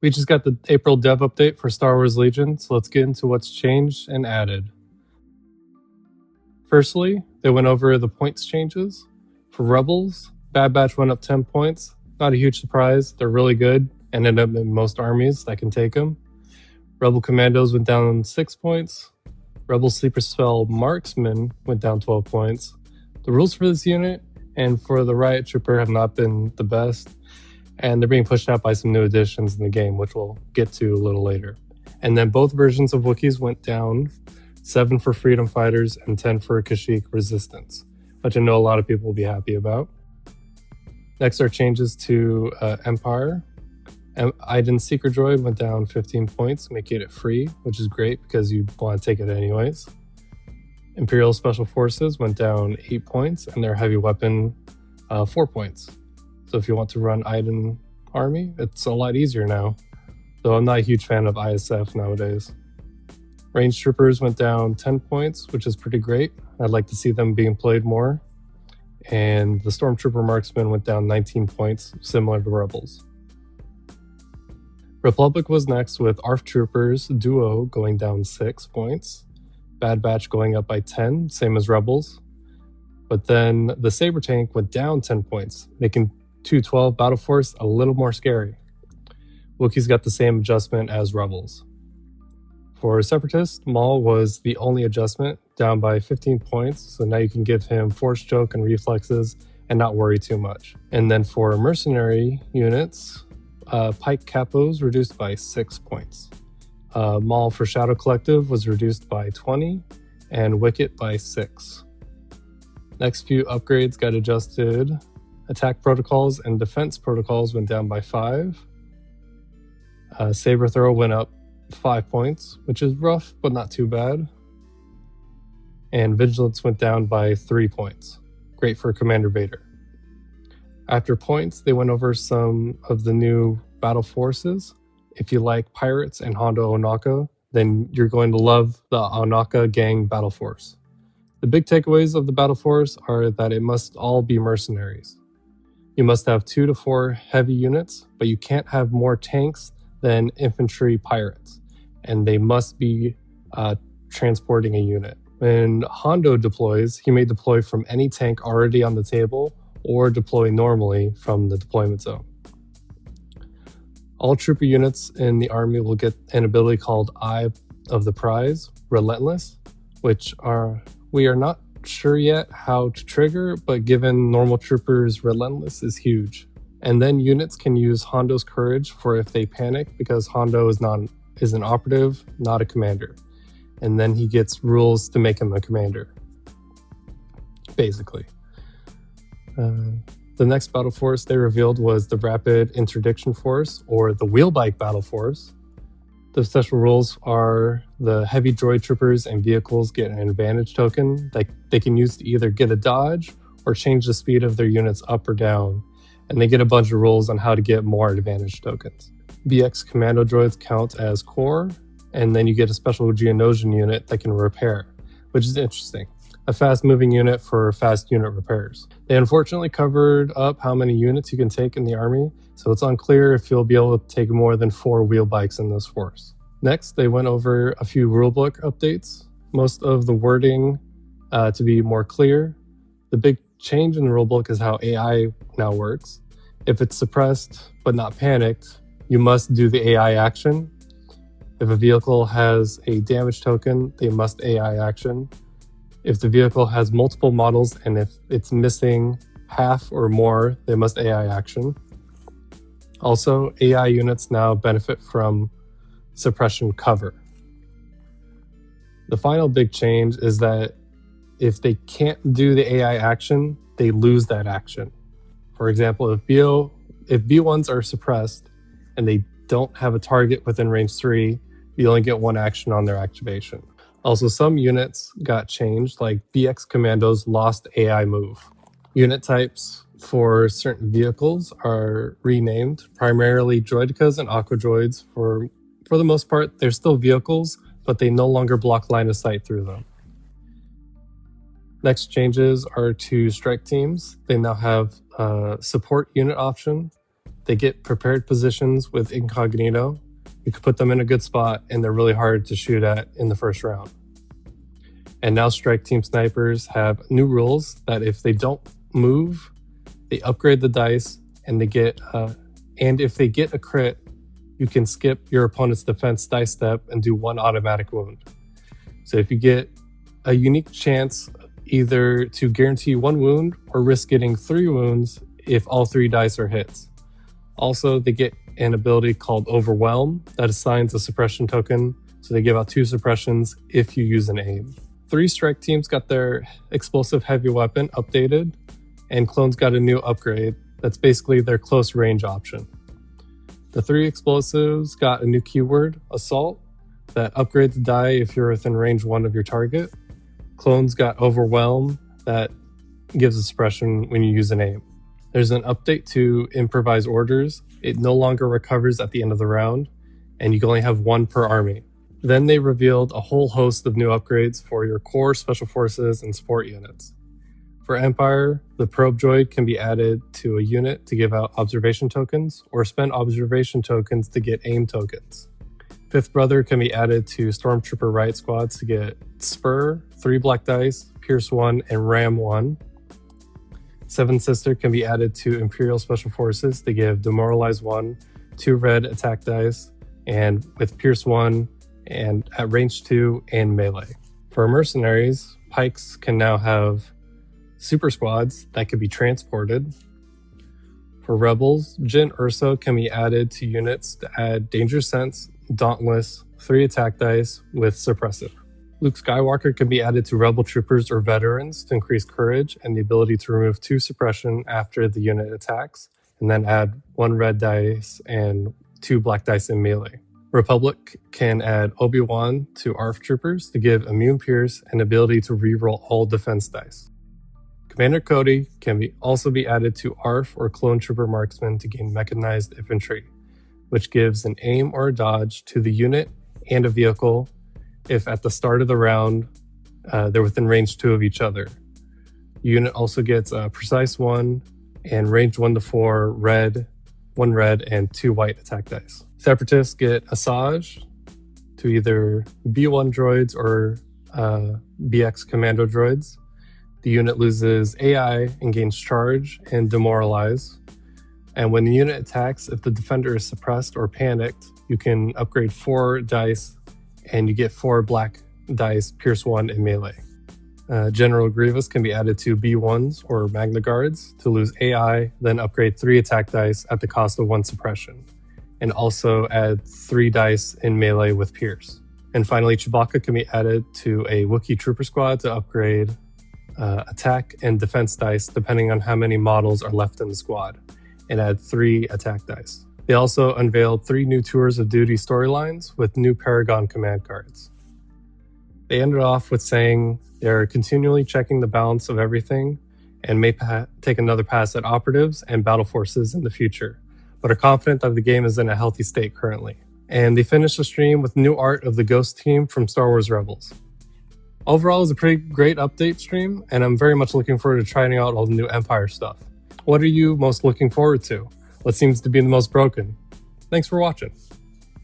We just got the April dev update for Star Wars Legion, so let's get into what's changed and added. Firstly, they went over the points changes. For Rebels, Bad Batch went up 10 points. Not a huge surprise, they're really good and end up in most armies that can take them. Rebel Commandos went down 6 points. Rebel Sleeper Spell Marksman went down 12 points. The rules for this unit and for the Riot Trooper have not been the best, and they're being pushed out by some new additions in the game, which we'll get to a little later. And then both versions of Wookiees went down, 7 for Freedom Fighters and 10 for Kashyyyk Resistance, which I know a lot of people will be happy about. Next are changes to Empire. Iden's Seeker Droid went down 15 points, making it free, which is great because you want to take it anyways. Imperial Special Forces went down 8 points, and their heavy weapon 4 points. So if you want to run Iden Army, it's a lot easier now, though I'm not a huge fan of ISF nowadays. Range Troopers went down 10 points, which is pretty great. I'd like to see them being played more. And the Stormtrooper Marksman went down 19 points, similar to Rebels. Republic was next with ARF Troopers Duo going down 6 points. Bad Batch going up by 10, same as Rebels. But then the Saber Tank went down 10 points, making 212 Battle Force a little more scary. Wookiees got the same adjustment as Rebels. For Separatist, Maul was the only adjustment, down by 15 points, so now you can give him Force Choke and Reflexes and not worry too much. And then for Mercenary units, Pike Capos reduced by 6 points. Maul for Shadow Collective was reduced by 20, and Wicket by 6. Next few upgrades got adjusted. Attack protocols and defense protocols went down by 5. Saber Throw went up 5 points, which is rough, but not too bad. And Vigilance went down by 3 points. Great for Commander Vader. After points, they went over some of the new battle forces. If you like Pirates and Hondo Ohnaka, then you're going to love the Ohnaka Gang Battle Force. The big takeaways of the Battle Force are that it must all be mercenaries. You must have 2 to 4 heavy units, but you can't have more tanks than infantry pirates, and they must be transporting a unit. When Hondo deploys, he may deploy from any tank already on the table or deploy normally from the deployment zone. All trooper units in the army will get an ability called Eye of the Prize, Relentless, which we are not sure yet how to trigger, but given normal troopers, Relentless is huge. And then units can use Hondo's Courage for if they panic, because Hondo is an operative, not a commander. And then he gets rules to make him a commander, basically. The next battle force they revealed was the Rapid Interdiction Force, or the Wheelbike Battle Force. The special rules are the heavy droid troopers and vehicles get an advantage token that they can use to either get a dodge or change the speed of their units up or down, and they get a bunch of rules on how to get more advantage tokens. BX commando droids count as core, and then you get a special Geonosian unit that can repair, which is interesting. A fast-moving unit for fast unit repairs. They unfortunately covered up how many units you can take in the army, so it's unclear if you'll be able to take more than 4 wheel bikes in this force. Next, they went over a few rulebook updates, most of the wording to be more clear. The big change in the rulebook is how AI now works. If it's suppressed but not panicked, you must do the AI action. If a vehicle has a damage token, they must AI action. If the vehicle has multiple models and if it's missing half or more, they must AI action. Also, AI units now benefit from suppression cover. The final big change is that if they can't do the AI action, they lose that action. For example, if B1s are suppressed and they don't have a target within range 3, you only get 1 action on their activation. Also, some units got changed, like BX Commandos lost AI move. Unit types for certain vehicles are renamed, primarily Droidekas and Aqua Droids. For the most part, they're still vehicles, but they no longer block line of sight through them. Next changes are to strike teams. They now have a support unit option. They get prepared positions with incognito. You can put them in a good spot, and they're really hard to shoot at in the first round. And now strike team snipers have new rules that if they don't move, they upgrade the dice, and if they get a crit, you can skip your opponent's defense dice step and do 1 automatic wound. So if you get a unique chance either to guarantee 1 wound or risk getting 3 wounds if all 3 dice are hits. Also, they get an ability called Overwhelm that assigns a suppression token, so they give out 2 suppressions if you use an aim. 3 strike teams got their explosive heavy weapon updated, and clones got a new upgrade that's basically their close range option. The 3 explosives got a new keyword, Assault, that upgrades the die if you're within range 1 of your target. Clones got Overwhelm that gives a suppression when you use an aim. There's an update to improvise orders. It no longer recovers at the end of the round, and you can only have 1 per army. Then they revealed a whole host of new upgrades for your core, special forces, and support units. For Empire, the probe droid can be added to a unit to give out observation tokens, or spend observation tokens to get aim tokens. Fifth Brother can be added to Stormtrooper Riot Squads to get Spur, 3 black dice, Pierce 1, and Ram 1. Seventh Sister can be added to Imperial Special Forces to give Demoralize 1, 2 red attack dice, and with Pierce 1, and at range 2 and melee. For Mercenaries, Pikes can now have Super Squads that can be transported. For Rebels, Jyn Urso can be added to units to add Danger Sense, Dauntless, 3 attack dice with Suppressive. Luke Skywalker can be added to Rebel Troopers or Veterans to increase courage and the ability to remove 2 suppression after the unit attacks, and then add 1 red dice and 2 black dice in melee. Republic can add Obi-Wan to ARF Troopers to give Immune Pierce and ability to reroll all defense dice. Commander Cody can also be added to ARF or Clone Trooper Marksman to gain Mechanized Infantry, which gives an aim or a dodge to the unit and a vehicle if at the start of the round they're within range 2 of each other. The unit also gets a Precise 1 and range 1 to 4 red, 1 red, and 2 white attack dice. Separatists get Asajj to either B1 droids or BX commando droids. The unit loses AI and gains charge and demoralize. And when the unit attacks, if the defender is suppressed or panicked, you can upgrade 4 dice and you get 4 black dice, Pierce 1, and melee. General Grievous can be added to B1s or Magna Guards to lose AI, then upgrade 3 attack dice at the cost of 1 suppression, and also add 3 dice in melee with Pierce. And finally, Chewbacca can be added to a Wookiee Trooper Squad to upgrade attack and defense dice depending on how many models are left in the squad, and add 3 attack dice. They also unveiled 3 new Tours of Duty storylines with new Paragon command cards. They ended off with saying they're continually checking the balance of everything and may take another pass at operatives and battle forces in the future, but are confident that the game is in a healthy state currently. And they finished the stream with new art of the Ghost team from Star Wars Rebels. Overall, it was a pretty great update stream, and I'm very much looking forward to trying out all the new Empire stuff. What are you most looking forward to? What seems to be the most broken? Thanks for watching.